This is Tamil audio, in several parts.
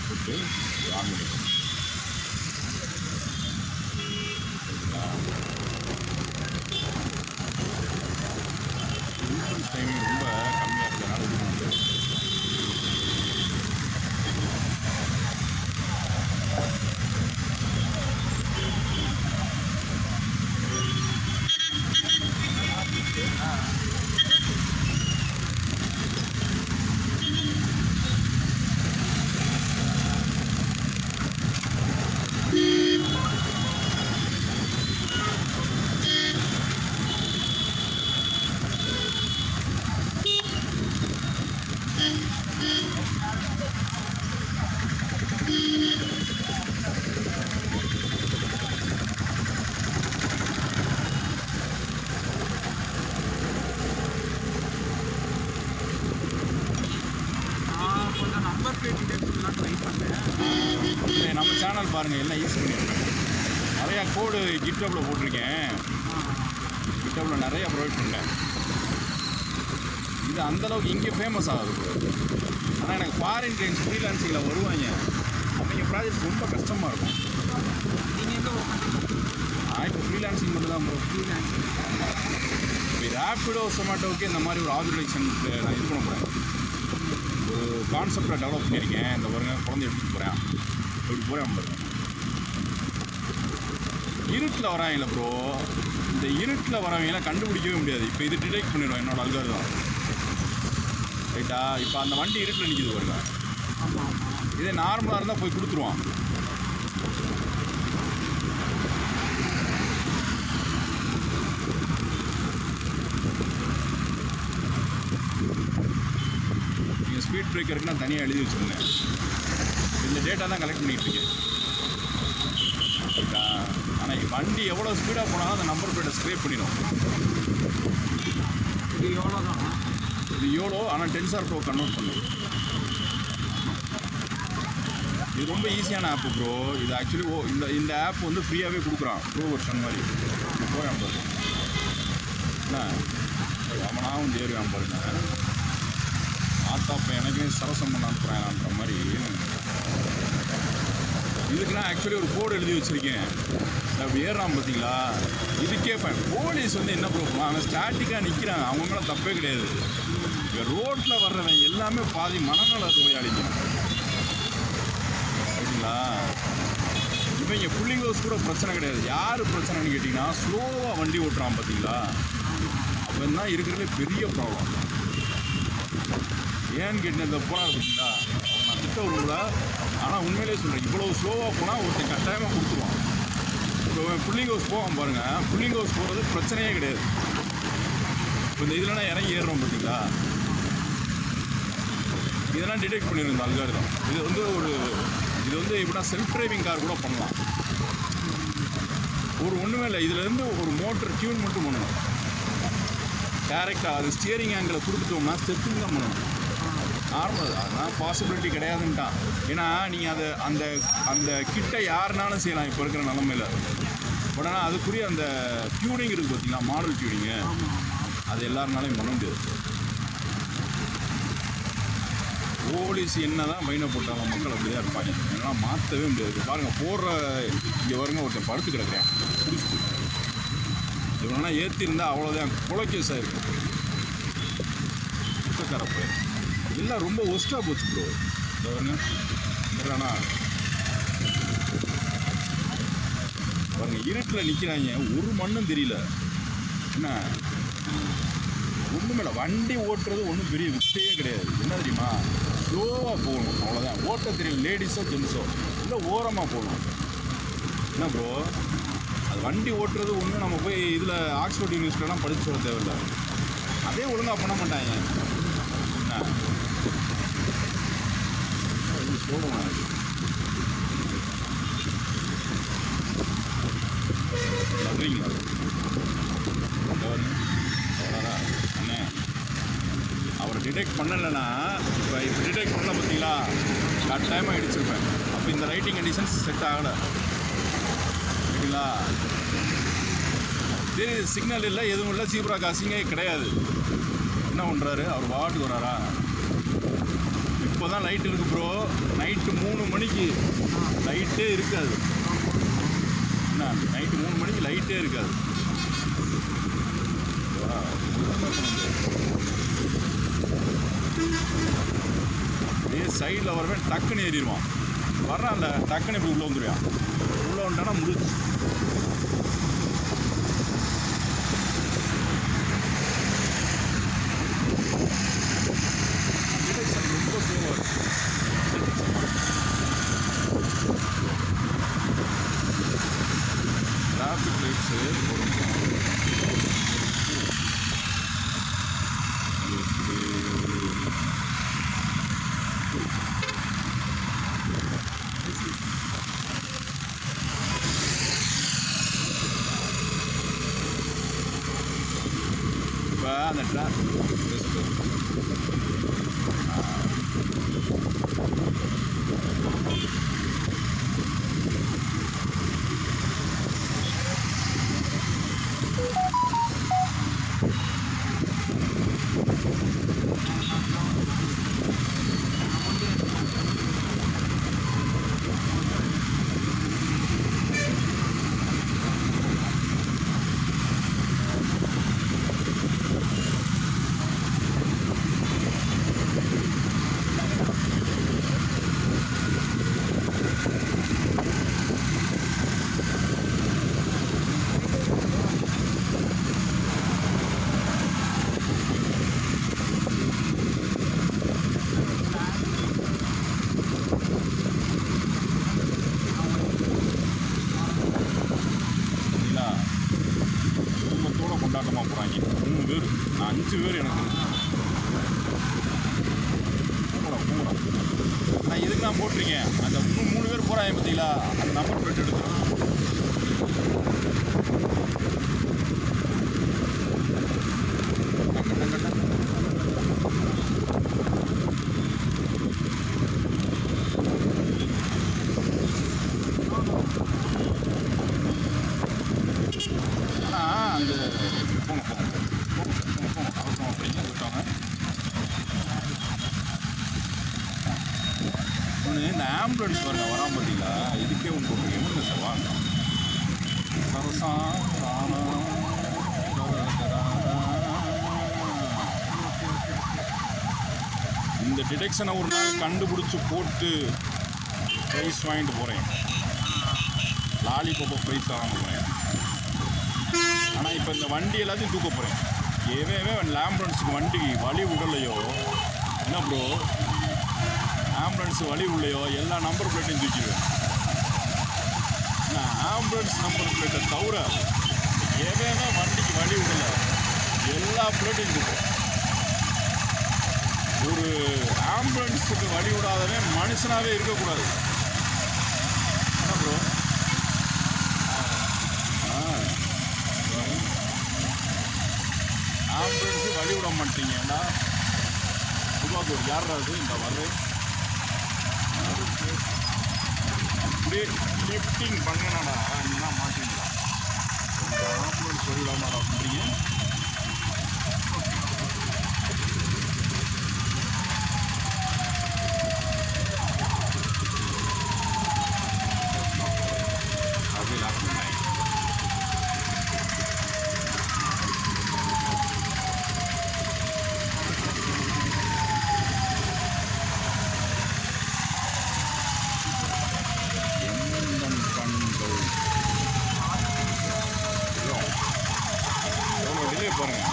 போட்டு ஆன் பண்ணிக்கணும். இன்சூரன்ஸ் டைமிங் ரொம்ப கம்மியாக இருக்கிறதுனால இது முடியாது. நம்ம சேனல் பாருங்கள், எல்லாம் யூஸ் பண்ணியிருக்கேன். நிறையா கோடு கிட்டப்பில் போட்டிருக்கேன். கிட்டப்பில் நிறையா ப்ரொவைட் பண்ணேன். இது அந்தளவுக்கு இங்கே ஃபேமஸ் ஆகுது. ஆனால் எனக்கு ஃபாரின் கிளைண்ட்ஸ் ஃப்ரீலான்சிங்கில் வருவாங்க. அவங்க ப்ராஜெக்ட் ரொம்ப கஷ்டமாக இருக்கும். நான் இப்போ ஃப்ரீலான்சிங் மட்டும் தான் ப்ரோ. ஃப்ரீலான்சிங் இப்போ ரேப்பிடோ சொமேட்டோவுக்கு இந்த மாதிரி ஒரு ஆர்கனைசேஷனுக்கு நான் இது பண்ண போகிறேன். ஒரு கான்செப்டை டெவலப் பண்ணியிருக்கேன். இந்த பாருங்க, குழந்தை எடுத்துகிட்டு போகிறேன். எப்படி போகிறேன் பாருங்க. இருட்டில் வராங்கள ப்ரோ, இந்த இருட்டில் வரவங்களாம் கண்டுபிடிக்கவே முடியாது. இப்போ இது டிடெக்ட் பண்ணிடுவோம் என்னோட அல்காரிதம். ரைட்டா? இப்போ அந்த வண்டி இருட்டில் நிற்கிது பாருங்க. இதே நார்மலாக இருந்தால் போய் கொடுத்துருவான். நீங்கள் ஸ்பீட் பிரேக்கருக்கு நான் தனியாக எழுதி வச்சுருந்தேன். இந்த டேட்டா தான் கலெக்ட் பண்ணிகிட்ருக்கேன். ரைட்டா? ஆனால் வண்டி எவ்வளோ ஸ்பீடாக போனாலும் அந்த நம்பர் பிளேட்டை ஸ்க்ரேப் பண்ணிடும். இது எவ்வளோ தான், இது எவ்வளோ, ஆனால் டென்சார் கன்வெர்ட் பண்ணும். இது ரொம்ப ஈஸியான ஆப்பு ப்ரோ. இது ஆக்சுவலி இந்த ஆப் வந்து ஃப்ரீயாகவே கொடுக்குறான், ப்ரோ வெர்ஷன் மாதிரி. போயான் பாருங்க என்ன அவனாவும் தேர்வான் பாருங்க. ஆத்தாப்ப எனக்குமே சரசம் பண்ணான்னு போகிறான்ற மாதிரி. இதுக்கெல்லாம் ஆக்சுவலி ஒரு கோடு எழுதி வச்சுருக்கேன். அப்படி ஏறுறான் பார்த்தீங்களா? இதுக்கே ஃபைன். போலீஸ் வந்து என்ன ப்ரூஃப், அவன் ஸ்டாட்டிக்காக நிற்கிறாங்க, அவங்க மேலே தப்பே கிடையாது. இப்போ ரோட்டில் வர்றவன் எல்லாமே பாதி மனநல நோயாளிங்க. சரிங்களா? இவங்க புல்லிங் ஹவுஸ் கூட பிரச்சனை கிடையாது. யார் பிரச்சனைன்னு கேட்டிங்கன்னா, ஸ்லோவாக வண்டி ஓட்டுறான் பார்த்தீங்களா, அவன் தான் இருக்கிறதுலே பெரிய ப்ராப்ளம். ஏன்னு கேட்டீங்கன்னா, போனார் பார்த்தீங்களா, நான் திட்ட விரும்பல. ஆனால் உண்மையிலே சொல்கிறேன், இவ்வளோ ஸ்லோவாக போனால் ஒருத்தன் கட்டாயமாக கொடுத்துருவான். இப்போ புல்லிங் ஹவுஸ் போவான் பாருங்கள். புல்லிங் ஹவுஸ் போகிறது பிரச்சனையே கிடையாது. இப்போ இந்த இதில் நான் இறங்கி ஏறுறோம் பார்த்தீங்களா, இதெல்லாம் டிடெக்ட் பண்ணியிருந்த அல்காரிதம். இது வந்து எப்படின்னா செல்ஃப் டிரைவிங் கார் கூட பண்ணலாம். ஒன்றுமே இல்லை, இதுலேருந்து ஒரு மோட்டர் டியூன் மட்டும் பண்ணணும். டேரெக்டாக அது ஸ்டியரிங் ஆங்கிளை கொடுத்துட்டோம்னா செட்டிங் தான் பண்ணணும். நார்மல் அதெல்லாம் பாசிபிலிட்டி கிடையாதுன்ட்டான். ஏன்னா நீங்கள் அந்த கிட்ட யாருனாலும் செய்யலாம் இப்போ இருக்கிற நிலமையில். பட் ஆனால் அதுக்குரிய அந்த டியூனிங் இருக்குது பார்த்தீங்களா, மாடல் டியூனிங்கு, அது எல்லாருனாலையும் பண்ண முடியாது. போலீஸ் என்ன தான் பைனை போட்டாலும் மக்கள் அப்படி தான் இருப்பாங்க. ஏன்னா மாற்றவே முடியாது. பாருங்கள், போடுற இங்கே வருங்க, ஒருத்தன் படுத்து கிடக்கிறேன் குடிச்சிட்டு. இவனா ஏற்றிருந்தால் அவ்வளோதான் குலக்கேஸாக இருக்கும். குற்றக்காரப்பு எல்லாம் ரொம்ப ஒஸ்ட்டாக போச்சு ப்ரோ. இந்த வருங்க இல்லைண்ணா பாருங்க, இருட்டில் நிற்கிறாங்க, ஒரு மண்ணும் தெரியல. என்ன ஒன்றுமே இல்லை, வண்டி ஓட்டுறது ஒன்றும் பெரிய விஷயமே கிடையாது. என்ன தெரியுமா, ஸ்லோவாக போகணும், அவ்வளோதான். ஓட்ட தெரியல, லேடிஸோ ஜென்ஸோ இல்லை ஓரமாக போகணும். என்ன ப்ரோ, அது வண்டி ஓட்டுறது ஒன்றும் நம்ம போய் இதில் ஆக்ஸ்ஃபோர்ட் யூனிவர்சிட்டிலாம் படித்து சொல்ல தேவையில்லை. அதே ஒழுங்காக பண்ண மாட்டாங்க. என்ன போடுவேன் நன்றிங்களா அவ்வளோதான் அண்ணே. அவரை டிடெக்ட் பண்ணலைன்னா, இப்போ டிடெக்ட் பண்ணல பார்த்தீங்களா, கட்டாயமாக இடிச்சிருப்பேன். அப்போ இந்த ரைட்டிங் கண்டிஷன்ஸ் செட் ஆகலை. சரிங்களா? சரி, சிக்னல் இல்லை, எதுவும் இல்லை, சீப்ரா காசிங்கே கிடையாது. என்ன பண்ணுறாரு அவர், வாட்டுக்கு வராரா? இப்போ தான் லைட் இருக்குது ப்ரோ. நைட்டு 3 மணி மணிக்கு லைட்டே இருக்காது. என்ன நைட்டு 3 மணிக்கு லைட்டே இருக்காது. இதே சைடில் வரவே டக்குன்னு ஏறிடுவான். வர்றான்ல டக்குன்னு இப்படி உள்ளே வந்துடுவான். உள்ளே வந்துட்டானா முடிச்சு. ரொம்ப ஸ்லோவாக இருக்கும். டிராஃபிக் லைட்ஸு ஒரு இப்போ அந்த கொண்டாட்டமாக போகிறாங்க. 3 பேர், 5 பேர் எனக்கு நான் எதுக்கு நான் போட்டிருக்கேன். அந்த இன்னும் 3 பேர் போகிறாங்க பார்த்தீங்களா, அந்த நம்பர் பிளேட் எடுத்துருக்கேன். ஆனால் அந்த ஒன்று இந்த ஆம்புலன்ஸ் பாருங்க வராமல் பார்த்தீங்களா, இதுக்கே ஒன்று போட்டுருக்கேன் சார். வாங்க இந்த டிடெக்ஷனை ஒரு நாள் கண்டுபிடிச்சி போட்டு ப்ரைஸ் வாங்கிட்டு போகிறேன். லாலிபாப்பா ப்ரைஸ் வாங்க போகிறேன். ஆனால் இப்போ இந்த வண்டி எல்லாத்தையும் தூக்க போகிறேன். எவன் ஆம்புலன்ஸுக்கு வண்டி வழி விடலையோ, என்ன ப்ரோ ஆம்புலன்ஸு வழி உள்ளையோ எல்லா நம்பர் பிளேட்டையும் தூக்கிடுவேன். நான் ஆம்புலன்ஸ் நம்பர் பிளேட்டை தவிர எவன் வண்டிக்கு வழி விடலை எல்லா பிளேட்டையும் தூக்குவேன். ஒரு ஆம்புலன்ஸுக்கு வழி விடாதவன் மனுஷனாகவே இருக்கக்கூடாது. என்ன ப்ரோ ஆம்புலன்ஸு வழி விட மாட்டீங்கடா. துபாக்கு ஒரு யாராவது இந்த வர்றேன் அப்படியே லிஃப்டிங் பண்ணனாடா என்ன மாட்டீங்களா. இந்த ஆம்புலன்ஸ் வழி விடாமாடா பண்ணுறீங்க. அப்படியே லாக் பண்ணேன். டிலே பாருங்க.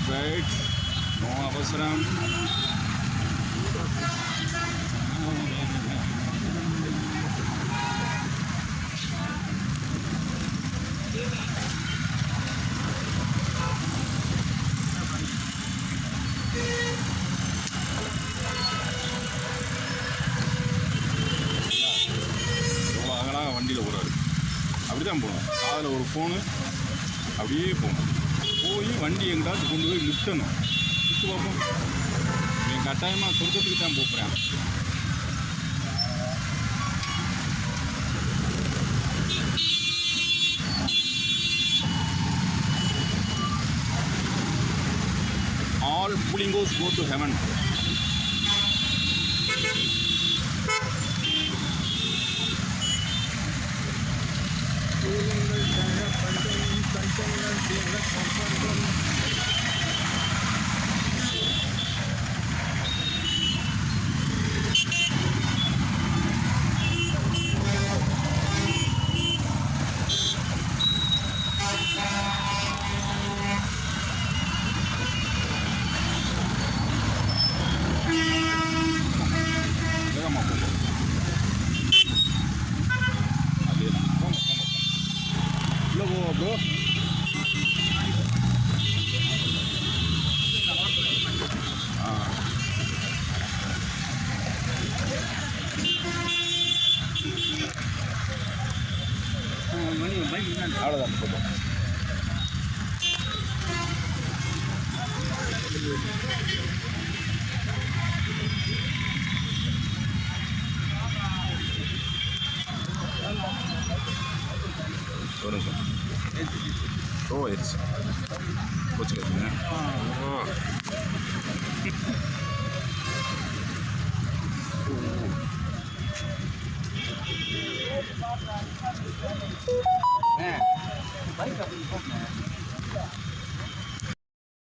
Wait. No avasaram. வண்டியில் போகிறாரு. அப்படி தான் போகணும். அதில் ஒரு ஃபோனு அப்படியே போகணும். போய் வண்டி எங்கிட்டாச்சும் கொண்டு போய் நிறுத்தணும். நிறுத்து பார்ப்போம். என் கட்டாயமாக சொர்க்கத்துக்கு தான் போகிறேன். All Pulingos go to heaven. Bro. அவ்வளோதான் போதும். ஒரு நிமிஷம் ஆயிடுச்சு வச்சுக்கிறீங்க. பைக் அப்படி